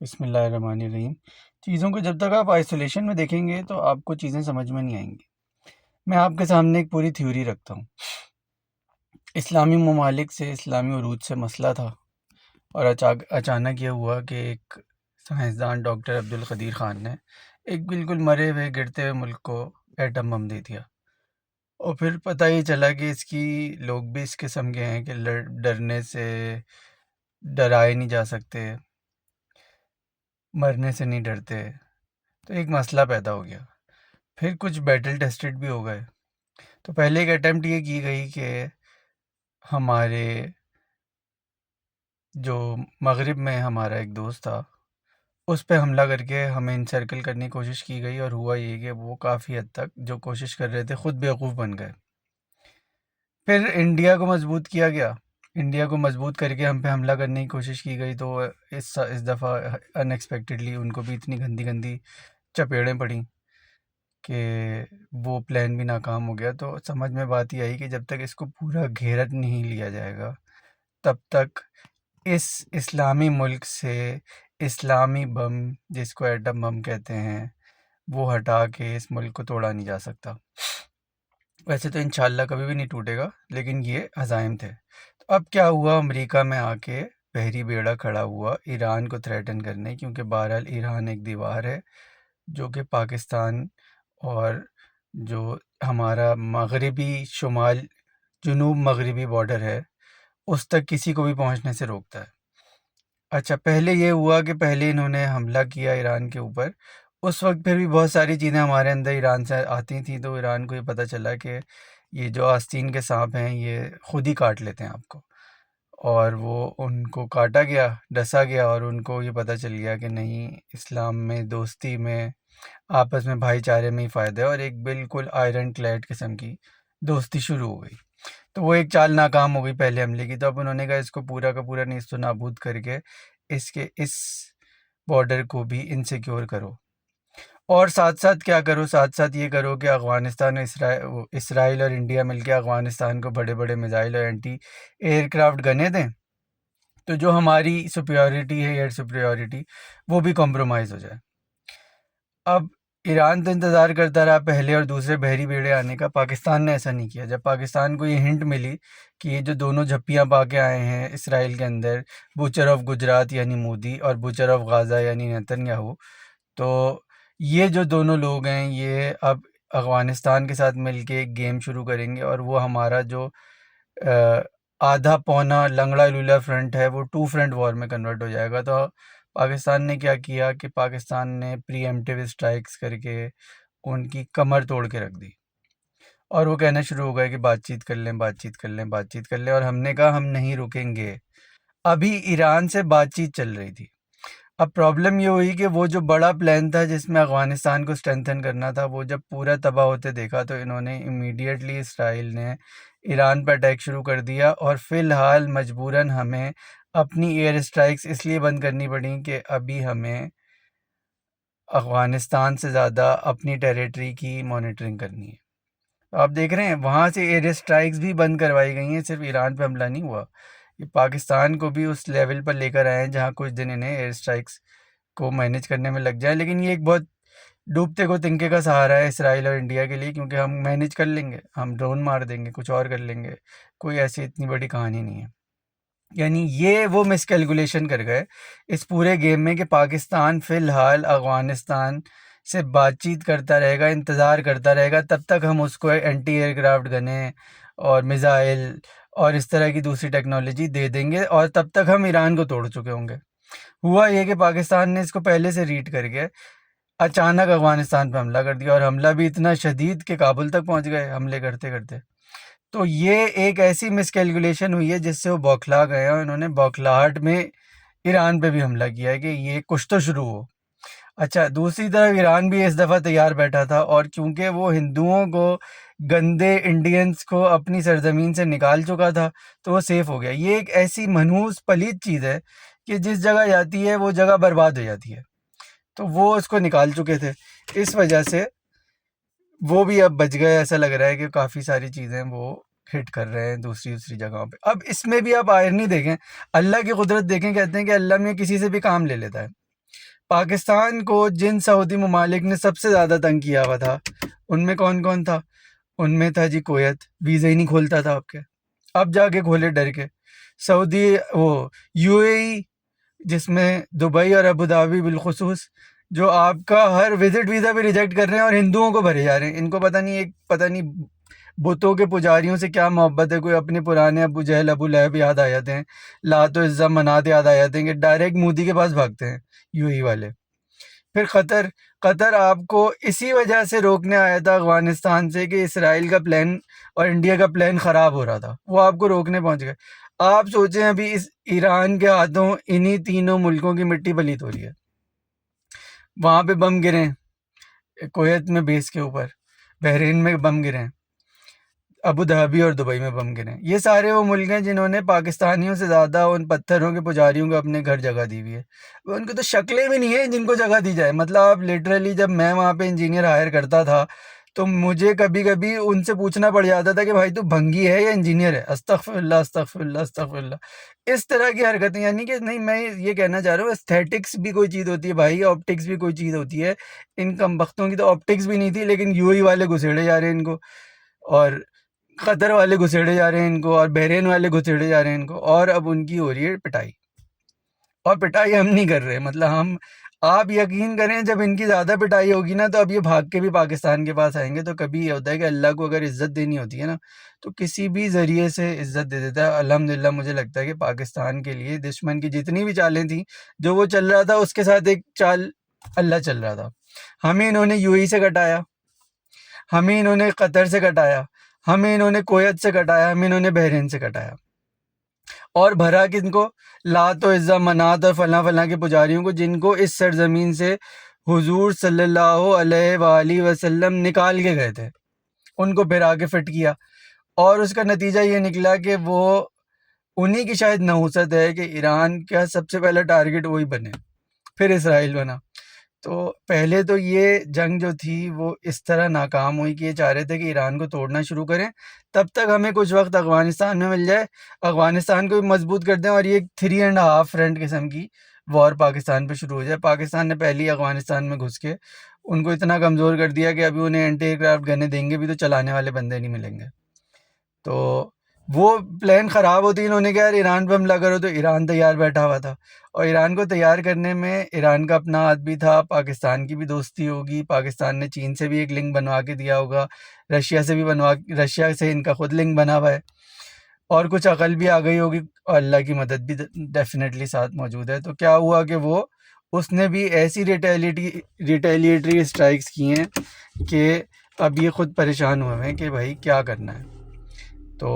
بسم اللہ الرحمن الرحیم۔ چیزوں کو جب تک آپ آئسولیشن میں دیکھیں گے تو آپ کو چیزیں سمجھ میں نہیں آئیں گی۔ میں آپ کے سامنے ایک پوری تھیوری رکھتا ہوں۔ اسلامی ممالک سے، اسلامی عروج سے مسئلہ تھا، اور اچانک یہ ہوا کہ ایک سائنسدان ڈاکٹر عبدالقدیر خان نے ایک بالکل مرے ہوئے گرتے ہوئے ملک کو ایٹم بم دے دیا، اور پھر پتہ ہی چلا کہ اس کی لوگ بھی اس قسم کے ہیں کہ ڈرنے سے ڈرائے نہیں جا سکتے، مرنے سے نہیں ڈرتے، تو ایک مسئلہ پیدا ہو گیا۔ پھر کچھ بیٹل ٹیسٹڈ بھی ہو گئے۔ تو پہلے ایک اٹیمپٹ یہ کی گئی کہ ہمارے جو مغرب میں ہمارا ایک دوست تھا اس پہ حملہ کر کے ہمیں انسرکل کرنے کی کوشش کی گئی، اور ہوا یہ کہ وہ کافی حد تک جو کوشش کر رہے تھے خود بیوقوف بن گئے۔ پھر انڈیا کو مضبوط کیا گیا، انڈیا کو مضبوط کر کے ہم پہ حملہ کرنے کی کوشش کی گئی، تو اس دفعہ ان ایکسپیکٹڈلی ان کو بھی اتنی گندی گندی چپیڑیں پڑیں کہ وہ پلان بھی ناکام ہو گیا۔ تو سمجھ میں بات یہ آئی کہ جب تک اس کو پورا گھیرت نہیں لیا جائے گا تب تک اس اسلامی ملک سے اسلامی بم، جس کو ایٹم بم کہتے ہیں، وہ ہٹا کے اس ملک کو توڑا نہیں جا سکتا۔ ویسے تو انشاءاللہ کبھی بھی نہیں ٹوٹے گا، لیکن یہ عزائم تھے۔ تو اب کیا ہوا، امریکہ میں آ کے بحری بیڑا کھڑا ہوا ایران کو تھریٹن کرنے، کیونکہ بہرحال ایران ایک دیوار ہے جو کہ پاکستان اور جو ہمارا مغربی شمال جنوب مغربی بارڈر ہے اس تک کسی کو بھی پہنچنے سے روکتا ہے۔ اچھا، پہلے یہ ہوا کہ پہلے انہوں نے حملہ کیا ایران کے اوپر، اس وقت پھر بھی بہت ساری چیزیں ہمارے اندر ایران سے آتی تھیں، تو ایران کو یہ پتہ چلا کہ یہ جو آستین کے سانپ ہیں یہ خود ہی کاٹ لیتے ہیں آپ کو، اور وہ ان کو کاٹا گیا، ڈسا گیا، اور ان کو یہ پتہ چل گیا کہ نہیں، اسلام میں دوستی میں، آپس میں بھائی چارے میں ہی فائدہ ہے، اور ایک بالکل آئرن کلیڈ قسم کی دوستی شروع ہو گئی۔ تو وہ ایک چال ناکام ہو گئی پہلے حملے کی، تو اب انہوں نے کہا اس کو پورا کا پورا نیست و نابود کر کے اس بارڈر کو بھی انسیکیور کرو، اور ساتھ ساتھ کیا کرو، ساتھ ساتھ یہ کرو کہ افغانستان اور اسرائیل اور انڈیا مل کے افغانستان کو بڑے بڑے میزائل اور اینٹی ایئر کرافٹ گنیں دیں، تو جو ہماری سپیورٹی ہے، ایئر سپیورٹی، وہ بھی کمپرومائز ہو جائے۔ اب ایران تو انتظار کرتا رہا پہلے اور دوسرے بحری بیڑے آنے کا، پاکستان نے ایسا نہیں کیا۔ جب پاکستان کو یہ ہنٹ ملی کہ یہ جو دونوں جھپیاں پا کے آئے ہیں اسرائیل کے اندر، بوچر آف گجرات یعنی مودی اور بوچر آف غازہ یعنی نیتن یاہو، تو یہ جو دونوں لوگ ہیں یہ اب افغانستان کے ساتھ مل کے ایک گیم شروع کریں گے، اور وہ ہمارا جو آدھا پونا لنگڑا لولا فرنٹ ہے وہ ٹو فرنٹ وار میں کنورٹ ہو جائے گا۔ تو پاکستان نے کیا کیا کہ پاکستان نے پری ایمپٹیو اسٹرائکس کر کے ان کی کمر توڑ کے رکھ دی، اور وہ کہنا شروع ہو گیا کہ بات چیت کر لیں، بات چیت کر لیں، بات چیت کر لیں، اور ہم نے کہا ہم نہیں رکیں گے۔ ابھی ایران سے بات چیت چل رہی تھی۔ اب پرابلم یہ ہوئی کہ وہ جو بڑا پلان تھا جس میں افغانستان کو اسٹرینتھن کرنا تھا، وہ جب پورا تباہ ہوتے دیکھا تو انہوں نے امیڈیٹلی، اسرائیل نے ایران پہ اٹیک شروع کر دیا، اور فی الحال مجبوراً ہمیں اپنی ایئر اسٹرائکس اس لیے بند کرنی پڑیں کہ ابھی ہمیں افغانستان سے زیادہ اپنی ٹیریٹری کی مانیٹرنگ کرنی ہے۔ آپ دیکھ رہے ہیں وہاں سے ایئر اسٹرائکس بھی بند کروائی گئی ہیں، صرف ایران پہ حملہ نہیں ہوا، یہ پاکستان کو بھی اس لیول پر لے کر آئے ہیں جہاں کچھ دن انہیں ایئر اسٹرائکس کو مینیج کرنے میں لگ جائیں۔ لیکن یہ ایک بہت ڈوبتے کو تنکے کا سہارا ہے اسرائیل اور انڈیا کے لیے، کیونکہ ہم مینیج کر لیں گے، ہم ڈرون مار دیں گے، کچھ اور کر لیں گے، کوئی ایسی اتنی بڑی کہانی نہیں ہے۔ یعنی یہ وہ مس کیلکولیشن کر گئے اس پورے گیم میں کہ پاکستان فی الحال افغانستان سے بات چیت کرتا رہے گا، انتظار کرتا رہے گا، تب تک ہم اس کو اینٹی ایئر کرافٹ گنیں اور میزائل اور اس طرح کی دوسری ٹیکنالوجی دے دیں گے، اور تب تک ہم ایران کو توڑ چکے ہوں گے۔ ہوا یہ کہ پاکستان نے اس کو پہلے سے ریڈ کر کے اچانک افغانستان پہ حملہ کر دیا، اور حملہ بھی اتنا شدید کہ کابل تک پہنچ گئے حملے کرتے کرتے۔ تو یہ ایک ایسی مس کیلکولیشن ہوئی ہے جس سے وہ بوکھلا گئے ہیں، اور انہوں نے بوکھلاہٹ میں ایران پہ بھی حملہ کیا ہے کہ یہ کچھ تو شروع ہو۔ اچھا، دوسری طرف ایران بھی اس دفعہ تیار بیٹھا تھا، اور چونکہ وہ ہندوؤں کو، گندے انڈینز کو اپنی سرزمین سے نکال چکا تھا تو وہ سیف ہو گیا۔ یہ ایک ایسی منحوس پلید چیز ہے کہ جس جگہ جاتی ہے وہ جگہ برباد ہو جاتی ہے، تو وہ اس کو نکال چکے تھے، اس وجہ سے وہ بھی اب بچ گئے۔ ایسا لگ رہا ہے کہ کافی ساری چیزیں وہ ہٹ کر رہے ہیں دوسری جگہوں پہ۔ اب اس میں بھی آپ آئرنی دیکھیں، اللہ کی قدرت دیکھیں، کہتے ہیں کہ اللہ میں کسی سے بھی کام لے لیتا ہے۔ پاکستان کو جن سعودی ممالک نے سب سے زیادہ تنگ کیا ہوا تھا ان میں کون کون تھا؟ ان میں تھا جی کویت، ویزا ہی نہیں کھولتا تھا آپ کے، اب جا کے کھولے ڈر کے۔ سعودی وہ یو اے ای، جس میں دبئی اور ابو دھابی بالخصوص، جو آپ کا ہر وزٹ ویزا بھی ریجیکٹ کر رہے ہیں اور ہندوؤں کو بھرے جا رہے ہیں۔ ان کو پتہ نہیں بتوں کے پجاریوں سے کیا محبت ہے، کوئی اپنے پرانے ابو جہل ابو لہب یاد آ جاتے ہیں، لات و عزا منات یاد آ جاتے ہیں کہ ڈائریکٹ مودی کے پاس بھاگتے ہیں یو ای والے۔ پھر قطر آپ کو اسی وجہ سے روکنے آیا تھا افغانستان سے کہ اسرائیل کا پلان اور انڈیا کا پلان خراب ہو رہا تھا، وہ آپ کو روکنے پہنچ گئے۔ آپ سوچیں ابھی اس ایران کے ہاتھوں انہی تینوں ملکوں کی مٹی پلیت ہو رہی ہے، وہاں پہ بم گرے ہیں، کویت میں بیس کے اوپر، بحرین میں بم گرے ہیں، ابو دھابی اور دبئی میں بم گرے ہیں۔ یہ سارے وہ ملک ہیں جنہوں نے پاکستانیوں سے زیادہ ان پتھروں کے پجاریوں کو اپنے گھر جگہ دی ہوئی ہے۔ ان کو تو شکلیں بھی نہیں ہیں جن کو جگہ دی جائے۔ مطلب آپ لٹرلی، جب میں وہاں پہ انجینئر ہائر کرتا تھا تو مجھے کبھی کبھی ان سے پوچھنا پڑ جاتا تھا کہ بھائی تو بھنگی ہے یا انجینئر ہے؟ استغفر اللہ استغفر اللہ استغفر اللہ، اس طرح کی حرکتیں۔ یعنی کہ نہیں، میں یہ کہنا چاہ رہا ہوں استھیٹکس بھی کوئی چیز ہوتی ہے بھائی، آپٹکس بھی کوئی چیز ہوتی ہے۔ ان کم بختوں کی تو آپٹکس بھی نہیں تھی، لیکن یو ہی والے گھسیڑے جا رہے ہیں ان کو، اور قطر والے گھسیڑے جا رہے ہیں ان کو، اور بحرین والے گھسیڑے جا رہے ہیں ان کو، اور اب ان کی ہو رہی ہے پٹائی۔ اور پٹائی ہم نہیں کر رہے، مطلب آپ یقین کریں جب ان کی زیادہ پٹائی ہوگی نا تو اب یہ بھاگ کے بھی پاکستان کے پاس آئیں گے۔ تو کبھی یہ ہوتا ہے کہ اللہ کو اگر عزت دینی ہوتی ہے نا تو کسی بھی ذریعے سے عزت دے دیتا ہے۔ الحمدللہ مجھے لگتا ہے کہ پاکستان کے لیے دشمن کی جتنی بھی چالیں تھیں، جو وہ چل رہا تھا اس کے ساتھ ایک چال اللہ چل رہا تھا۔ ہمیں انہوں نے یو ای سے کٹایا، ہمیں انہوں نے قطر سے کٹایا، ہمیں انہوں نے کویت سے کٹایا، ہمیں انہوں نے بحرین سے کٹایا، اور بھرا کن کو؟ لات و عزا منات اور فلاں فلاں کے پجاریوں کو، جن کو اس سرزمین سے حضور صلی اللہ علیہ وآلہ وسلم نکال کے گئے تھے، ان کو پھر آگے فٹ کیا۔ اور اس کا نتیجہ یہ نکلا کہ وہ انہی کی شاید نحوست ہے کہ ایران کا سب سے پہلا ٹارگٹ وہی بنے، پھر اسرائیل بنا۔ تو پہلے تو یہ جنگ جو تھی وہ اس طرح ناکام ہوئی کہ یہ چاہ رہے تھے کہ ایران کو توڑنا شروع کریں، تب تک ہمیں کچھ وقت افغانستان میں مل جائے، افغانستان کو بھی مضبوط کر دیں، اور یہ 3.5 فرنٹ قسم کی وار پاکستان پہ شروع ہو جائے۔ پاکستان نے پہلی افغانستان میں گھس کے ان کو اتنا کمزور کر دیا کہ ابھی انہیں اینٹی ایئر کرافٹ گنیں دیں گے بھی تو چلانے والے بندے نہیں ملیں گے۔ تو وہ پلان خراب ہوتی، انہوں نے کہا یار ایران پہ حملہ کرو، تو ایران تیار بیٹھا ہوا تھا، اور ایران کو تیار کرنے میں ایران کا اپنا ہاتھ بھی تھا، پاکستان کی بھی دوستی ہوگی، پاکستان نے چین سے بھی ایک لنک بنوا کے دیا ہوگا، رشیا سے بھی رشیا سے ان کا خود لنک بنا ہوا ہے، اور کچھ عقل بھی آ گئی ہوگی، اور اللہ کی مدد بھی ڈیفینیٹلی ساتھ موجود ہے۔ تو کیا ہوا کہ اس نے بھی ایسی ریٹیلیٹری اسٹرائکس کی ہیں کہ اب یہ خود پریشان ہوئے ہیں کہ بھائی کیا کرنا ہے۔ تو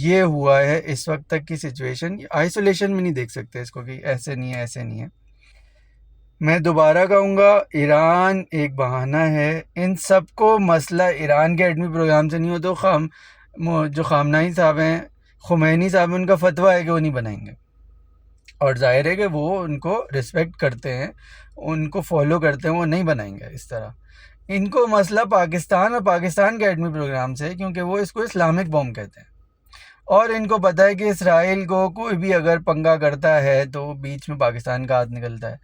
یہ ہوا ہے اس وقت تک کی سچویشن۔ آئسولیشن میں نہیں دیکھ سکتے اس کو کہ ایسے نہیں ہے ایسے نہیں ہے۔ میں دوبارہ کہوں گا، ایران ایک بہانہ ہے، ان سب کو مسئلہ ایران کے ایٹمی پروگرام سے نہیں ہو تو جو خامنہئی صاحب ہیں، خمینی صاحب، ان کا فتویٰ ہے کہ وہ نہیں بنائیں گے، اور ظاہر ہے کہ وہ ان کو رسپیکٹ کرتے ہیں، ان کو فالو کرتے ہیں، وہ نہیں بنائیں گے اس طرح۔ ان کو مسئلہ پاکستان اور پاکستان کے ایٹمی پروگرام سے، کیونکہ وہ اس کو اسلامک بوم کہتے ہیں، اور ان کو پتہ ہے کہ اسرائیل کو کوئی بھی اگر پنگا کرتا ہے تو بیچ میں پاکستان کا ہاتھ نکلتا ہے۔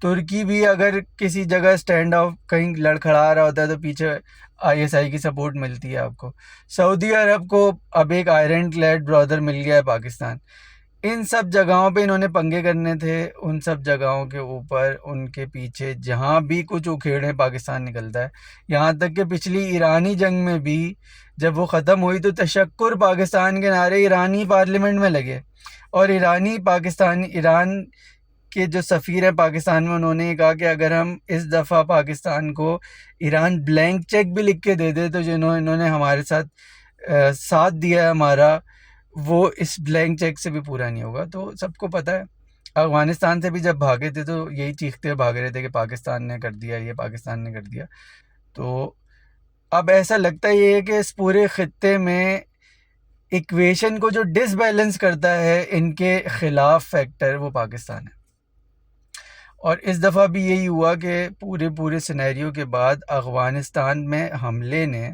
ترکی بھی اگر کسی جگہ سٹینڈ آف کہیں لڑکھڑا رہا ہوتا ہے تو پیچھے ISI کی سپورٹ ملتی ہے آپ کو۔ سعودی عرب کو اب ایک آئرن کلیڈ برادر مل گیا ہے پاکستان۔ ان سب جگہوں پہ انہوں نے پنگے کرنے تھے، ان سب جگہوں کے اوپر ان کے پیچھے جہاں بھی کچھ اکھیڑے پاکستان نکلتا ہے، یہاں تک کہ پچھلی ایرانی جنگ میں بھی جب وہ ختم ہوئی تو تشکر پاکستان کے نعرے ایرانی پارلیمنٹ میں لگے، اور ایران کے جو سفیر ہیں پاکستان میں، انہوں نے کہا کہ اگر ہم اس دفعہ پاکستان کو ایران بلینک چیک بھی لکھ کے دے دے تو انہوں نے ہمارے ساتھ دیا ہے ہمارا، وہ اس بلینک چیک سے بھی پورا نہیں ہوگا۔ تو سب کو پتہ ہے افغانستان سے بھی جب بھاگے تھے تو یہی چیختے بھاگ رہے تھے کہ پاکستان نے کر دیا، یہ پاکستان نے کر دیا۔ تو اب ایسا لگتا یہ ہے کہ اس پورے خطے میں ایکویشن کو جو ڈس بیلنس کرتا ہے ان کے خلاف فیکٹر، وہ پاکستان ہے۔ اور اس دفعہ بھی یہی ہوا کہ پورے سینیریو کے بعد افغانستان میں حملے نے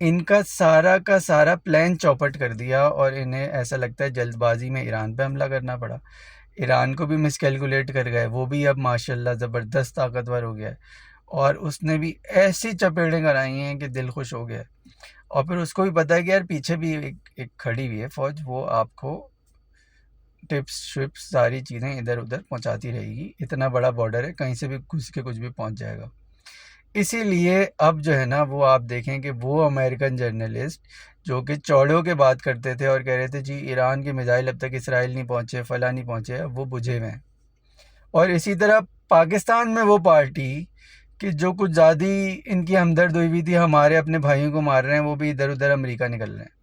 ان کا سارا پلان چوپٹ کر دیا، اور انہیں ایسا لگتا ہے جلد بازی میں ایران پہ حملہ کرنا پڑا۔ ایران کو بھی مس کیلکولیٹ کر گئے، وہ بھی اب ماشاءاللہ زبردست طاقتور ہو گیا ہے، اور اس نے بھی ایسی چپیڑیں کرائی ہیں کہ دل خوش ہو گیا ہے۔ اور پھر اس کو بھی پتہ ہے کہ یار پیچھے بھی ایک کھڑی ہوئی ہے فوج، وہ آپ کو ٹپس شپس ساری چیزیں ادھر ادھر پہنچاتی رہے گی، اتنا بڑا بارڈر ہے، کہیں سے بھی گھس کے کچھ بھی پہنچ جائے گا۔ اسی لیے اب جو ہے نا وہ آپ دیکھیں کہ وہ امریکن جرنلسٹ جو کہ چوڑوں کے بات کرتے تھے اور کہہ رہے تھے جی ایران کے میزائل اب تک اسرائیل نہیں پہنچے، فلاں نہیں پہنچے، اب وہ بجھے ہوئے ہیں۔ اور اسی طرح پاکستان میں وہ پارٹی کہ جو کچھ زیادہ ان کی ہمدرد ہوئی تھی، ہمارے اپنے بھائیوں کو مار رہے ہیں، وہ بھی ادھر ادھر امریکہ نکل رہے ہیں۔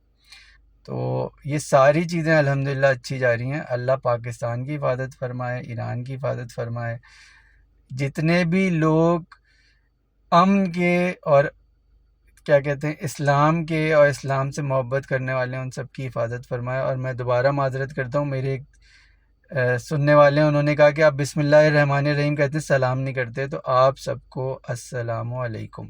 تو یہ ساری چیزیں الحمدللہ اچھی جا رہی ہیں۔ اللہ پاکستان کی حفاظت فرمائے، ایران کی حفاظت فرمائے، جتنے بھی لوگ امن کے اور کیا کہتے ہیں اسلام کے اور اسلام سے محبت کرنے والے ہیں، ان سب کی حفاظت فرمائے۔ اور میں دوبارہ معذرت کرتا ہوں، میرے ایک سننے والے ہیں، انہوں نے کہا کہ آپ بسم اللہ الرحمن الرحیم کہتے ہیں، سلام نہیں کرتے، تو آپ سب کو السلام علیکم۔